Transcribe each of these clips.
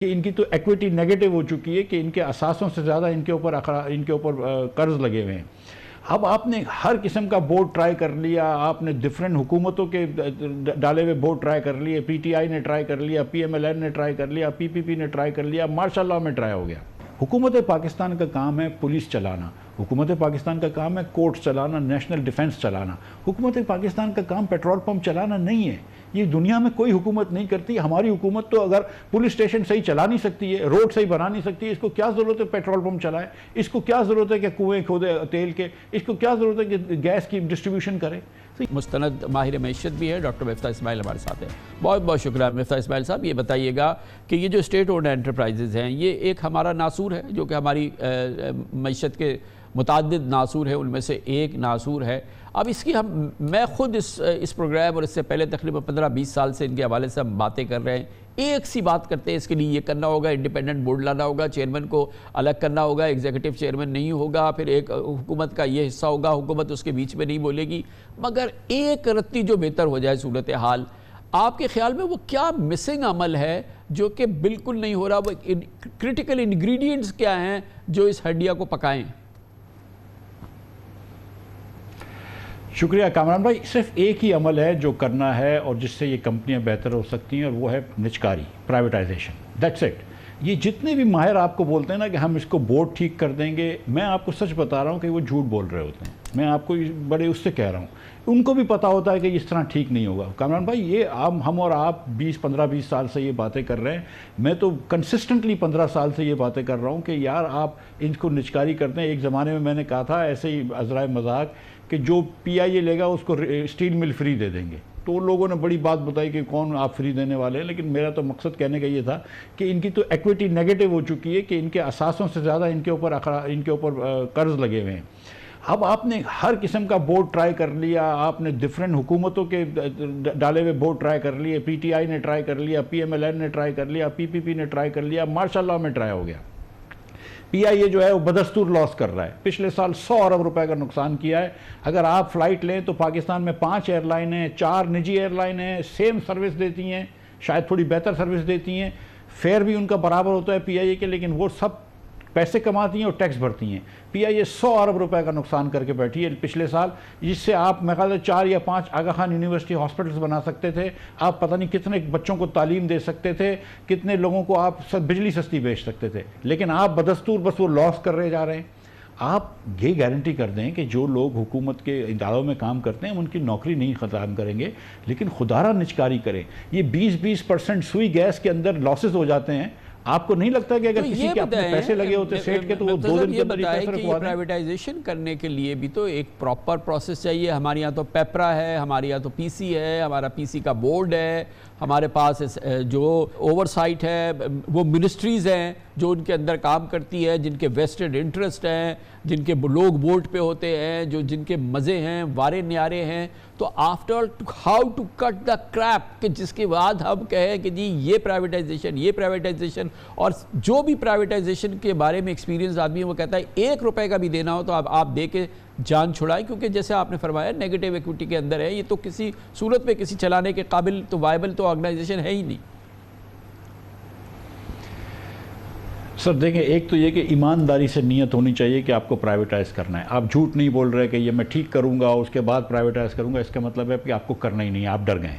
कि इनकी तो इक्विटी नेगेटिव हो चुकी है कि इनके असासों से ज़्यादा इनके ऊपर कर्ज लगे हुए हैं। अब आपने हर किस्म का बोर्ड ट्राई कर लिया, आपने डिफरेंट हुकूमतों के डाले हुए बोर्ड ट्राई कर लिए, पीटीआई ने ट्राई कर लिया, पीएमएलएन ने ट्राई कर लिया, पीपीपी ने ट्राई कर लिया, मार्शल लॉ में ट्राई हो गया। हुकूमत पाकिस्तान का काम है पुलिस चलाना, हुकूमत पाकिस्तान का काम है कोर्ट चलाना, नेशनल डिफेंस चलाना। हुकूमत पाकिस्तान का काम पेट्रोल पंप चलाना नहीं है। ये दुनिया में कोई हुकूमत नहीं करती। हमारी हुकूमत तो अगर पुलिस स्टेशन सही चला नहीं सकती है, रोड सही बना नहीं सकती है, इसको क्या ज़रूरत है पेट्रोल पंप चलाए? इसको क्या ज़रूरत है कि कुएँ खोदे तेल के? इसको क्या ज़रूरत है कि गैस की डिस्ट्रीब्यूशन करे? मुस्तनद माहिर मैशत भी है, डॉक्टर मिफ्ता इस्माइल हमारे साथ हैं। बहुत बहुत शुक्रिया मिफ्ता इस्माइल साहब। ये बताइएगा कि ये जो स्टेट ओन्ड एंटरप्राइजेज़ हैं, ये एक हमारा नासूर है जो कि हमारी मैशत के मुताद्दिद नासूर है, उनमें से एक नासूर है। अब इसकी मैं ख़ुद इस प्रोग्राम और इससे पहले तकरीबन 15-20 साल से इनके हवाले से हम बातें कर रहे हैं। एक सी बात करते हैं, इसके लिए ये करना होगा, इंडिपेंडेंट बोर्ड लाना होगा, चेयरमैन को अलग करना होगा, एग्जीक्यूटिव चेयरमैन नहीं होगा, फिर एक हुकूमत का ये हिस्सा होगा, हुकूमत उसके बीच में नहीं बोलेगी। मगर एक रत्ती जो बेहतर हो जाए सूरत हाल, आपके ख्याल में वो क्या मिसिंग अमल है जो कि बिल्कुल नहीं हो रहा? वो क्रिटिकल इंग्रेडिएंट्स क्या हैं जो इस हड्डिया को पकाएं? शुक्रिया कामरान भाई। सिर्फ एक ही अमल है जो करना है और जिससे ये कंपनियां बेहतर हो सकती हैं, और वो है निजकारी, प्राइवेटाइजेशन। That's it. ये जितने भी माहिर आपको बोलते हैं ना कि हम इसको बोर्ड ठीक कर देंगे, मैं आपको सच बता रहा हूँ कि वो झूठ बोल रहे होते हैं। मैं आपको बड़े उससे कह रहा हूँ, उनको भी पता होता है कि इस तरह ठीक नहीं होगा। कामरान भाई, ये हम और आप 15-20 साल से ये बातें कर रहे हैं। मैं तो कंसिस्टेंटली 15 साल से ये बातें कर रहा हूँ कि यार आप इनको निजकारी करते हैं। एक ज़माने में मैंने कहा था ऐसे ही अज़राए मजाक कि जो पीआईए लेगा उसको स्टील मिल फ्री दे देंगे। तो उन लोगों ने बड़ी बात बताई कि कौन आप फ्री देने वाले हैं। लेकिन मेरा तो मकसद कहने का ये था कि इनकी तो इक्विटी नेगेटिव हो चुकी है कि इनके असासों से ज़्यादा इनके ऊपर कर्ज लगे हुए हैं। अब आपने हर किस्म का बोर्ड ट्राई कर लिया, आपने डिफरेंट हुकूमतों के डाले हुए बोर्ड ट्राई कर लिए, पीटीआई ने ट्राई कर लिया, पीएमएलएन ने ट्राई कर लिया, पीपीपी ने ट्राई कर लिया, मार्शल लॉ में ट्राई हो गया। पीआईए जो है वो बदस्तूर लॉस कर रहा है। पिछले साल 100 अरब रुपए का नुकसान किया है। अगर आप फ्लाइट लें तो पाकिस्तान में 5 एयरलाइन हैं, 4 निजी एयरलाइन हैं, सेम सर्विस देती हैं, शायद थोड़ी बेहतर सर्विस देती हैं, फेयर भी उनका बराबर होता है पीआईए के, लेकिन वो सब पैसे कमाती हैं और टैक्स भरती हैं। पीआईए 100 अरब रुपए का नुकसान करके बैठी है पिछले साल, जिससे आप मेरे ख्याल से 4 या 5 आगा खान यूनिवर्सिटी हॉस्पिटल्स बना सकते थे। आप पता नहीं कितने बच्चों को तालीम दे सकते थे, कितने लोगों को आप बिजली सस्ती बेच सकते थे। लेकिन आप बदस्तूर बस वो लॉस कर रहे जा रहे हैं। आप ये गारंटी कर दें कि जो लोग हुकूमत के इदारों में काम करते हैं उनकी नौकरी नहीं ख़त्म करेंगे, लेकिन खुदारा निजकारी करें। ये 20% सुई गैस के अंदर लॉसेस हो जाते हैं। आपको नहीं लगता कि अगर किसी के अपने पैसे लगे होते सेठ के तो वो 2 दिन के अंदर पैसे रखवा दें? प्राइवेटाइजेशन करने के लिए भी तो एक प्रॉपर प्रोसेस चाहिए। हमारे यहाँ तो पेपरा है, हमारे यहाँ तो पीसी है, हमारा पीसी का बोर्ड है, हमारे पास जो ओवरसाइट है वो मिनिस्ट्रीज़ हैं जो उनके अंदर काम करती है, जिनके वेस्टेड इंटरेस्ट हैं, जिनके लोग बोर्ड पे होते हैं, जो जिनके मज़े हैं, वारे न्यारे हैं। तो after all how to cut the crap कि जिसके बाद हम कहें कि जी ये प्राइवेटाइजेशन। और जो भी प्राइवेटाइजेशन के बारे में एक्सपीरियंस आदमी है वो कहता है 1 रुपए का भी देना हो तो आप दे के जान छुड़ाएं, क्योंकि जैसे आपने फरमाया नेगेटिव इक्विटी के अंदर है। ये तो किसी सूरत में किसी चलाने के काबिल तो वायबल तो ऑर्गेनाइजेशन है ही नहीं। सर देखें, एक तो ये कि ईमानदारी से नीयत होनी चाहिए कि आपको प्राइवेटाइज़ करना है। आप झूठ नहीं बोल रहे कि ये मैं ठीक करूँगा उसके बाद प्राइवेटाइज़ करूँगा, इसका मतलब है कि आपको करना ही नहीं है, आप डर गए।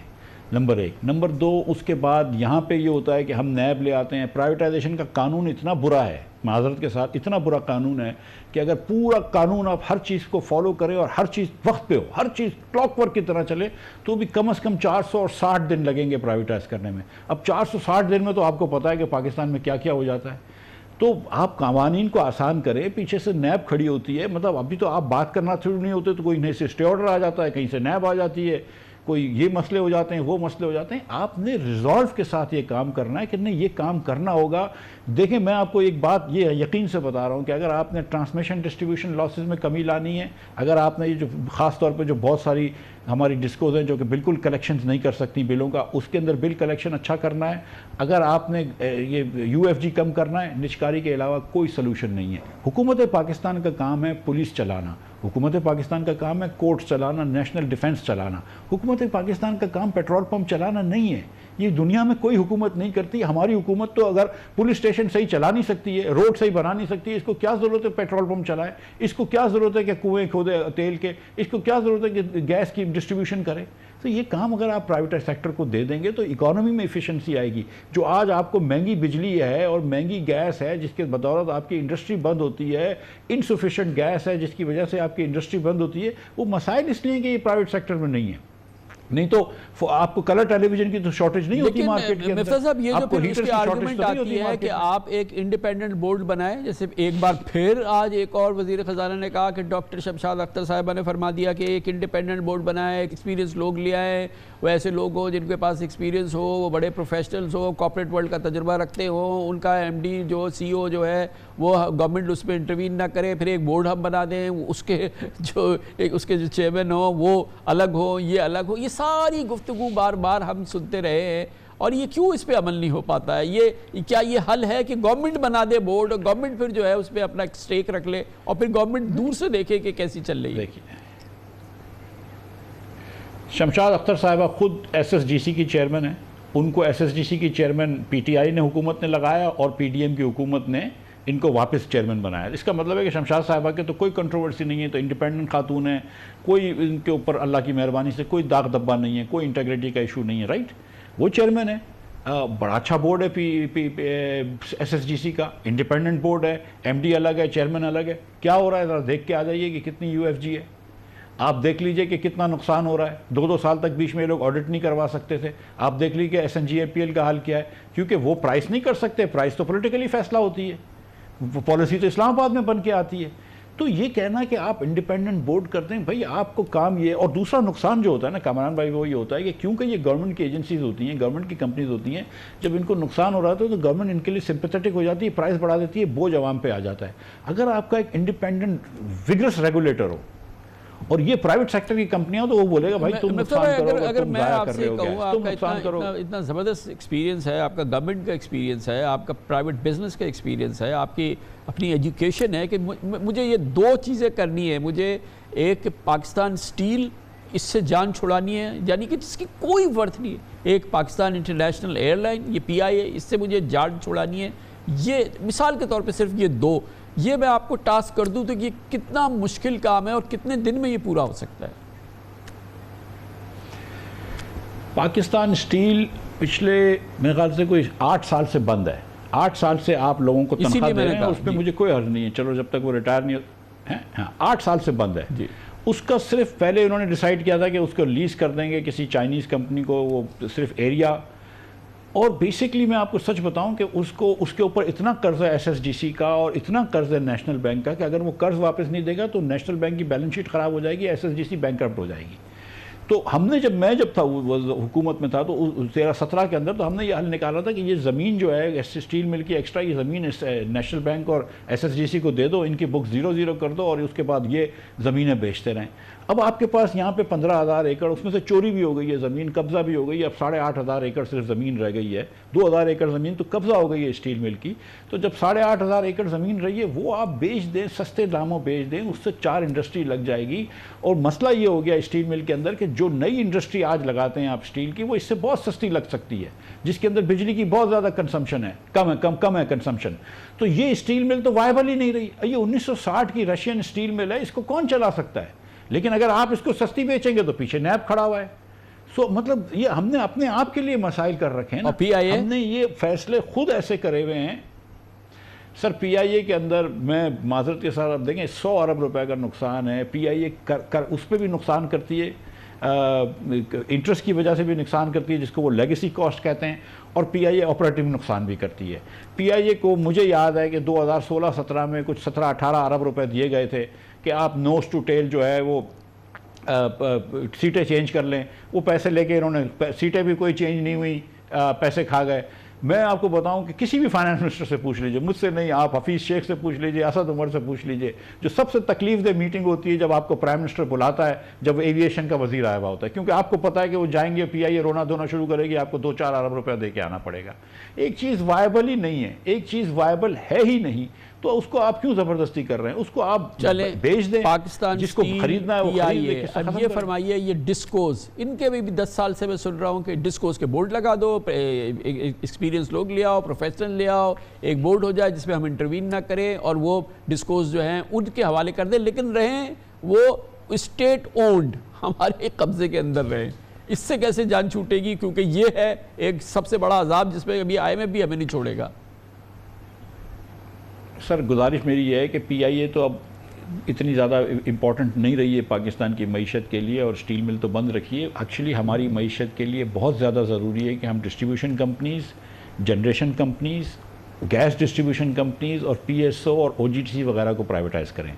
नंबर 1। नंबर 2, उसके बाद यहाँ पे ये होता है कि हम नैब ले आते हैं। प्राइवेटाइजेशन का कानून इतना बुरा है, माजरत के साथ इतना बुरा कानून है कि अगर पूरा कानून आप हर चीज़ को फॉलो करें और हर चीज़ वक्त पे हो, हर चीज़ क्लॉकवर्क की तरह चले, तो भी कम से कम 460 दिन लगेंगे प्राइवेटाइज करने में। अब 460 दिन में तो आपको पता है कि पाकिस्तान में क्या क्या हो जाता है। तो आप कानून को आसान करें, पीछे से नैब खड़ी होती है। मतलब अभी तो आप बात करना शुरू नहीं होते तो कोई नई से स्टे ऑर्डर आ जाता है, कहीं से नैब आ जाती है, कोई ये मसले हो जाते हैं, वो मसले हो जाते हैं। आपने रिजॉल्व के साथ ये काम करना है कि नहीं, ये काम करना होगा। देखें, मैं आपको एक बात ये यकीन से बता रहा हूँ कि अगर आपने ट्रांसमिशन डिस्ट्रीब्यूशन लॉसेस में कमी लानी है, अगर आपने ये जो ख़ास तौर पे जो बहुत सारी हमारी डिस्कोज हैं जो कि बिल्कुल कलेक्शंस नहीं कर सकती बिलों का, उसके अंदर बिल कलेक्शन अच्छा करना है, अगर आपने ये यूएफजी कम करना है, निजकारी के अलावा कोई सलूशन नहीं है। हुकूमत पाकिस्तान का काम है पुलिस चलाना, हुकूमत पाकिस्तान का काम है कोर्ट चलाना, नेशनल डिफेंस चलाना। हुकूमत पाकिस्तान का काम पेट्रोल पंप चलाना नहीं है। ये दुनिया में कोई हुकूमत नहीं करती। हमारी हुकूमत तो अगर पुलिस स्टेशन सही चला नहीं सकती है, रोड सही बना नहीं सकती है, इसको क्या ज़रूरत है पेट्रोल पंप चलाए, इसको क्या ज़रूरत है कि कुएँ खोदे तेल के, इसको क्या ज़रूरत है कि गैस की डिस्ट्रीब्यूशन करे। तो ये काम अगर आप प्राइवेट सेक्टर को दे देंगे तो इकोनॉमी में इफिशिएंसी आएगी। जो आज आपको महंगी बिजली है और महंगी गैस है जिसके बदौलत आपकी इंडस्ट्री बंद होती है, इनसफिशिएंट गैस है जिसकी वजह से आपकी इंडस्ट्री बंद होती है, वो मसाइल इसलिए हैं कि ये प्राइवेट सेक्टर में नहीं है। नहीं तो आपको कलर टेलीविजन की तो शॉर्टेज नहीं होती मार्केट के अंदर। मिफ्ता साहब, ये जो आपको फिर हीटर उसकी की शॉर्टेज आर्गुमेंट तो नहीं आती होती है कि मार्केट में। आप एक इंडिपेंडेंट बोर्ड बनाएं, जैसे एक बार फिर आज एक और वजीर खजाना ने कहा कि डॉक्टर शमशाद अख्तर साहिबा ने फरमा दिया कि एक इंडिपेंडेंट बोर्ड बनाए, एक्सपीरियंस लोग ले आए, वो ऐसे लोग हो जिनके पास एक्सपीरियंस हो, वो बड़े प्रोफेशनल्स हो, कॉर्पोरेट वर्ल्ड का तजुर्बा रखते हो, उनका एमडी जो सीईओ जो है वो गवर्नमेंट उस पर इंटरवीन ना करे, फिर एक बोर्ड हम बना दें, उसके जो चेयरमैन हो वो अलग हो, ये अलग हो। ये सारी गुफ्तगू बार बार हम सुनते रहे हैं और ये क्यों इस पे अमल नहीं हो पाता है? ये क्या ये हल है कि गवर्नमेंट बना दे बोर्ड, गवर्नमेंट फिर जो है उस पर अपना स्टेक रख ले और फिर गवर्नमेंट दूर से देखे कि कैसी चल रही है? देखिए, शमशाद अख्तर साहिबा खुद एसएसडीसी की चेयरमैन है। उनको एसएसडीसी की चेयरमैन पीटीआई ने हुकूमत ने लगाया और पीडीएम की हुकूमत ने इनको वापस चेयरमैन बनाया। इसका मतलब है कि शमशाद साहिबा के तो कोई कंट्रोवर्सी नहीं है, तो इंडिपेंडेंट खातून है, कोई इनके ऊपर अल्लाह की मेहरबानी से कोई दाग धब्बा नहीं है, कोई इंटेग्रिटी का इशू नहीं है, राइट। वो चेयरमैन है, बड़ा अच्छा बोर्ड है एसएसडीसी का, इंडिपेंडेंट बोर्ड है, एमडी अलग है, चेयरमैन अलग है। क्या हो रहा है ज़रा देख के आ जाइए कि कितनी यूएफजी है। आप देख लीजिए कि कितना नुकसान हो रहा है। 2-2 साल तक बीच में ये लोग ऑडिट नहीं करवा सकते थे। आप देख लीजिए कि एसएनजीएपीएल का हाल क्या है, क्योंकि वो प्राइस नहीं कर सकते, प्राइस तो पॉलिटिकली फैसला होती है, पॉलिसी तो इस्लामाबाद में बन के आती है। तो ये कहना कि आप इंडिपेंडेंट बोर्ड करते हैं, भाई आपको काम ये। और दूसरा नुकसान जो होता है ना कामरान भाई, वो ये होता है कि क्योंकि ये गवर्नमेंट की एजेंसीज होती हैं, गवर्नमेंट की कंपनीज होती हैं, जब इनको नुकसान हो रहा था तो गवर्नमेंट इनके लिए सिंपैथेटिक हो जाती है, प्राइस बढ़ा देती है, बोझ आवाम पे आ जाता है। अगर आपका एक इंडिपेंडेंट विग्रस रेगुलेटर हो और ये प्राइवेट सेक्टर की कंपनियां, तो वो बोलेगा भाई तुम नुकसान करोगे, अगर तुम मैं ज़ाया कर आपसे रहे हो, कहूँ तुम आपका नुकसान करो। इतना ज़बरदस्त एक्सपीरियंस है, आपका गवर्नमेंट का एक्सपीरियंस है, आपका प्राइवेट बिजनेस का एक्सपीरियंस है, आपकी अपनी एजुकेशन है, कि मुझे ये 2 चीज़ें करनी है। मुझे एक पाकिस्तान स्टील, इससे जान छुड़ानी है, यानी कि जिसकी कोई वर्थ नहीं है। एक पाकिस्तान इंटरनेशनल एयरलाइन, ये पीआईए, इससे मुझे जान छुड़ानी है। ये मिसाल के तौर पे सिर्फ ये 2, ये मैं आपको टास्क कर दूं तो ये कितना मुश्किल काम है और कितने दिन में ये पूरा हो सकता है? पाकिस्तान स्टील पिछले मेरे ख्याल से कोई 8 साल से बंद है। 8 साल से आप लोगों को तनख्वाह दे रहे हैं, उस पर मुझे कोई हर्ज नहीं है, चलो जब तक वो रिटायर नहीं है। हाँ, 8 साल से बंद है। उसका सिर्फ पहले उन्होंने डिसाइड किया था कि उसको लीज कर देंगे किसी चाइनीज़ कंपनी को, वो सिर्फ एरिया। और बेसिकली मैं आपको सच बताऊं कि उसके ऊपर इतना कर्ज है एसएसडीसी का और इतना कर्ज है नेशनल बैंक का कि अगर वो कर्ज वापस नहीं देगा तो नेशनल बैंक की बैलेंस शीट ख़राब हो जाएगी, एसएसडीसी बैंकरप्ट हो जाएगी। तो हमने मैं जब था हुकूमत में था तो 13-17 के अंदर तो हमने ये हल निकाला था कि ये ज़मीन जो है स्टील मिल की एक्स्ट्रा, ये ज़मीन नेशनल बैंक और एसएसडीसी को दे दो, इनकी बुक 0-0 कर दो और उसके बाद ये ज़मीनें बेचते रहें। अब आपके पास यहाँ पे 15,000 एकड़, उसमें से चोरी भी हो गई है ज़मीन, कब्ज़ा भी हो गई है, अब 8,500 एकड़ सिर्फ ज़मीन रह गई है। 2,000 एकड़ ज़मीन तो कब्ज़ा हो गई है स्टील मिल की। तो जब 8,500 एकड़ ज़मीन रही है वो आप बेच दें, सस्ते दामों बेच दें, उससे 4 इंडस्ट्री लग जाएगी। और मसला ये हो गया स्टील मिल के अंदर कि जो नई इंडस्ट्री आज लगाते हैं आप स्टील की, वो इससे बहुत सस्ती लग सकती है, जिसके अंदर बिजली की बहुत ज़्यादा कंजम्पशन है, कम है कंजम्पशन। तो ये स्टील मिल तो वायबल ही नहीं रही। ये 1960 की रशियन स्टील मिल है, इसको कौन चला सकता है? लेकिन अगर आप इसको सस्ती बेचेंगे तो पीछे नैब खड़ा हुआ है। मतलब ये हमने अपने आप के लिए मसाइल कर रखे हैं ना। पीआईए हमने ये फैसले खुद ऐसे करे हुए हैं। सर पीआईए के अंदर मैं माजरत के साथ आप देखें 100 अरब रुपए का नुकसान है। पीआईए उस पर भी नुकसान करती है, इंटरेस्ट की वजह से भी नुकसान करती है, जिसको वो लेगेसी कॉस्ट कहते हैं। और पीआईए ऑपरेटिव नुकसान भी करती है। पीआईए को मुझे याद है कि 2016-17 में कुछ 17-18 अरब रुपए दिए गए थे कि आप नोज टू टेल जो है वो सीटें चेंज कर लें। वो पैसे लेके इन्होंने सीटें भी कोई चेंज नहीं हुई, पैसे खा गए। मैं आपको बताऊं कि किसी भी फाइनेंस मिनिस्टर से पूछ लीजिए, मुझसे नहीं, आप हफीज़ शेख से पूछ लीजिए, असद उमर से पूछ लीजिए, जो सबसे तकलीफ दे मीटिंग होती है जब आपको प्राइम मिनिस्टर बुलाता है, जब एविएशन का वजीर आया हुआ होता है, क्योंकि आपको पता है कि वो जाएंगे, पीआईए रोना धोना शुरू करेगी, आपको 2-4 अरब रुपया दे के आना पड़ेगा। एक चीज़ वायबल ही नहीं है, एक चीज़ वायबल है ही नहीं। तो उसको आप क्यों ज़बरदस्ती कर रहे हैं? उसको आप चले बेच दें, पाकिस्तान जिसको स्टील, खरीदना है वो खरीद ले। PIA। अब ये फरमाइए, ये डिस्कोज, इनके भी 10 साल से मैं सुन रहा हूँ कि डिस्कोज के बोर्ड लगा दो, एक्सपीरियंस लोग ले आओ, प्रोफेशनल ले आओ, एक बोर्ड हो जाए जिसमें हम इंटरवीन ना करें और वो डिस्कोज जो हैं उनके हवाले कर दें, लेकिन रहें वो स्टेट ओन्ड, हमारे कब्जे के अंदर रहें। इससे कैसे जान छूटेगी? क्योंकि ये है एक सबसे बड़ा अजाब जिसमें अभी IMF भी हमें नहीं छोड़ेगा। सर गुजारिश मेरी ये है कि PIA तो अब इतनी ज़्यादा इम्पॉर्टेंट नहीं रही है पाकिस्तान की मईशत के लिए, और स्टील मिल तो बंद रखी है। एक्चुअली हमारी मईशत के लिए बहुत ज़्यादा ज़रूरी है कि हम distribution companies, generation companies, gas distribution companies और PSO और OGTC वगैरह को प्राइवेटाइज़ करें।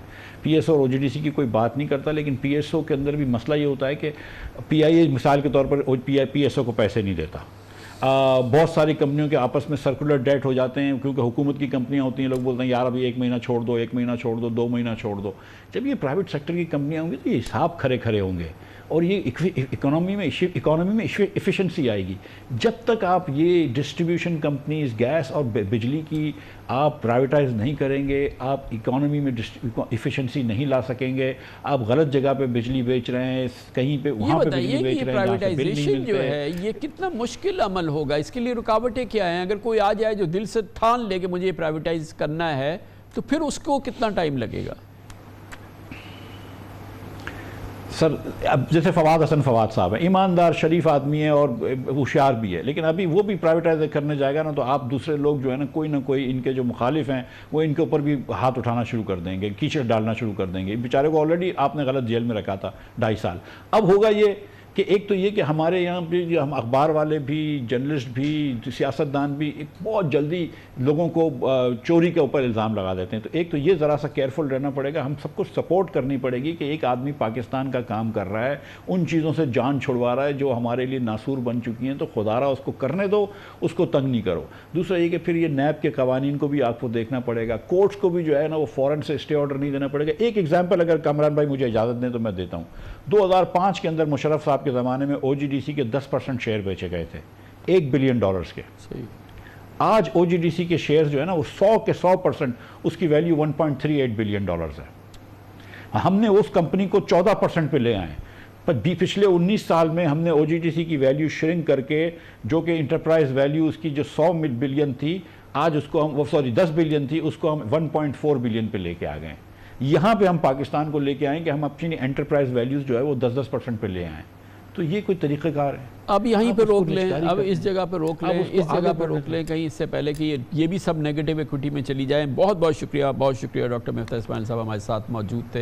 PSO और OGTC की कोई बात नहीं करता, लेकिन PSO के अंदर भी मसला ये होता है कि PIA मिसाल के तौर पर PSO को पैसे नहीं देता। बहुत सारी कंपनियों के आपस में सर्कुलर डेट हो जाते हैं, क्योंकि हुकूमत की कंपनियां होती हैं, लोग बोलते हैं यार अभी 1 महीना छोड़ दो, 1 महीना छोड़ दो, 2 महीना छोड़ दो। जब ये प्राइवेट सेक्टर की कंपनियां होंगी तो ये हिसाब खरे खरे होंगे और ये इकोनॉमी में एफिशिएंसी आएगी। जब तक आप ये डिस्ट्रीब्यूशन कंपनीज, गैस और बिजली की आप प्राइवेटाइज नहीं करेंगे, आप इकोनॉमी में एफिशिएंसी नहीं ला सकेंगे। आप गलत जगह पे बिजली बेच रहे हैं, कहीं पे वहाँ पे बिजली बेच रहे हैं, प्राइवेटाइजेशन जो है ये कितना मुश्किल अमल होगा? इसके लिए रुकावटें क्या हैं? अगर कोई आ जाए जो दिल से ठान ले कि मुझे प्राइवेटाइज करना है, तो फिर उसको कितना टाइम लगेगा? सर अब जैसे फवाद साहब हैं, ईमानदार शरीफ आदमी है और होशियार भी है, लेकिन अभी वो भी प्राइवेटाइज करने जाएगा ना तो आप दूसरे लोग जो है ना कोई इनके जो मुखालिफ हैं वो इनके ऊपर भी हाथ उठाना शुरू कर देंगे, कीचड़ डालना शुरू कर देंगे। बेचारे को ऑलरेडी आपने गलत जेल में रखा था 2.5 साल। अब होगा ये कि एक तो ये कि हमारे यहाँ भी जो हम अखबार वाले भी, जर्नलिस्ट भी, सियासतदान भी बहुत जल्दी लोगों को चोरी के ऊपर इल्ज़ाम लगा देते हैं। तो एक तो ये ज़रा सा केयरफुल रहना पड़ेगा, हम सबको सपोर्ट करनी पड़ेगी कि एक आदमी पाकिस्तान का काम कर रहा है, उन चीज़ों से जान छुड़वा रहा है जो हमारे लिए नासूर बन चुकी हैं, तो खुदारा उसको करने दो, उसको तंग नहीं करो। दूसरा ये कि फिर ये नैब के कवानीन को भी आपको देखना पड़ेगा, कोर्ट्स को भी जो है ना वो फ़ौरन से स्टे ऑर्डर नहीं देना पड़ेगा। एक एग्जाम्पल अगर कामरान भाई मुझे इजाज़त दें तो मैं देता हूँ। 2005 के अंदर मुशर्रफ साहब के ज़माने में OGDC के 10% शेयर बेचे गए थे $1 बिलियन के। सही। आज OGDC के शेयर्स जो है ना वो 100 के 100%, उसकी वैल्यू $1.38 बिलियन है। हमने उस कंपनी को 14% पे ले आए, पर पिछले 19 साल में हमने OGDC की वैल्यू श्रिंक करके, जो कि इंटरप्राइज वैल्यू उसकी जो 100 बिलियन थी, आज उसको हम 10 बिलियन थी, उसको हम 1.4 बिलियन पे लेके आ गए। यहाँ पे हम पाकिस्तान को लेके आए कि हम अपनी एंटरप्राइज वैल्यूज़ जो है वो 10% पे ले आएँ। तो ये कोई तरीक़ेकार है? अब यहीं पे रोक लें, अब इस जगह पे रोक लें, इस जगह पे रोक लें कहीं, इससे पहले कि ये भी सब नेगेटिव इक्विटी में चली जाए। बहुत बहुत शुक्रिया डॉक्टर मिफ्ताह इस्माइल साहब हमारे साथ मौजूद थे।